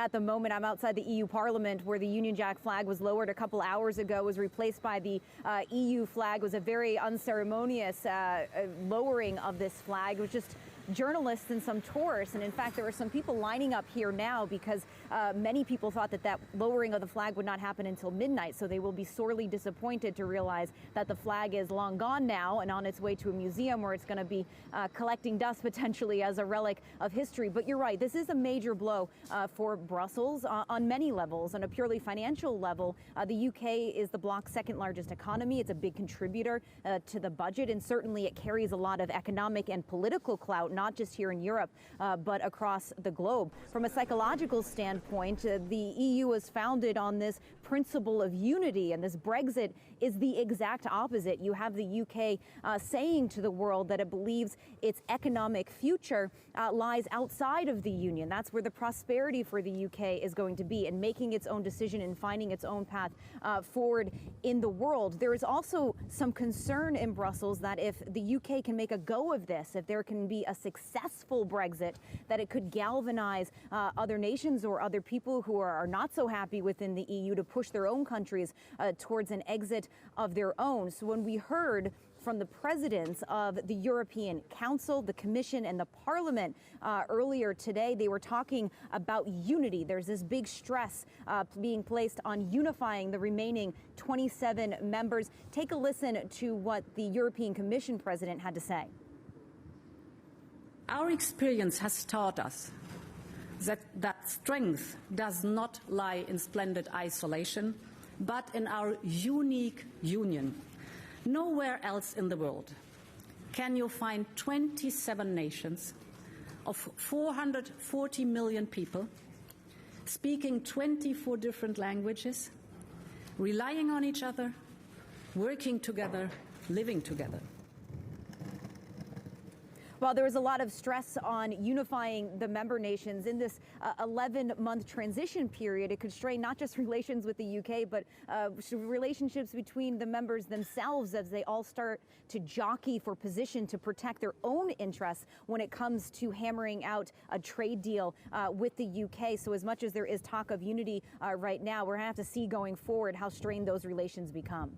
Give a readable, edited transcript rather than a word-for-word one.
at the moment. I'm outside the EU Parliament, where the Union Jack flag was lowered a couple hours ago, was replaced by the EU flag. It was a very unceremonious lowering of this flag. It was just journalists and some tourists. And in fact, there are some people lining up here now because many people thought that that lowering of the flag would not happen until midnight. So they will be sorely disappointed to realize that the flag is long gone now and on its way to a museum where it's going to be collecting dust potentially as a relic of history. But you're right, this is a major blow for Brussels on many levels. On a purely financial level, the UK is the bloc's second largest economy. It's a big contributor to the budget, and certainly it carries a lot of economic and political clout, not just here in Europe, but across the globe. From a psychological standpoint, the EU was founded on this principle of unity, and this Brexit is the exact opposite. You have the UK saying to the world that it believes its economic future lies outside of the Union. That's where the prosperity for the UK is going to be, and making its own decision and finding its own path forward in the world. There is also some concern in Brussels that if the UK can make a go of this, if there can be a successful Brexit, that it could galvanize other nations or other people who are not so happy within the EU to push their own countries towards an exit of their own. So when we heard from the presidents of the European Council, the Commission, and the Parliament earlier today, they were talking about unity. There's this big stress being placed on unifying the remaining 27 members. Take a listen to what the European Commission president had to say. Our experience has taught us that strength does not lie in splendid isolation, but in our unique union. Nowhere else in the world can you find 27 nations of 440 million people speaking 24 different languages, relying on each other, working together, living together. While there was a lot of stress on unifying the member nations in this 11-month transition period, it could strain not just relations with the UK, but relationships between the members themselves as they all start to jockey for position to protect their own interests when it comes to hammering out a trade deal with the UK. So as much as there is talk of unity right now, we're going to have to see going forward how strained those relations become.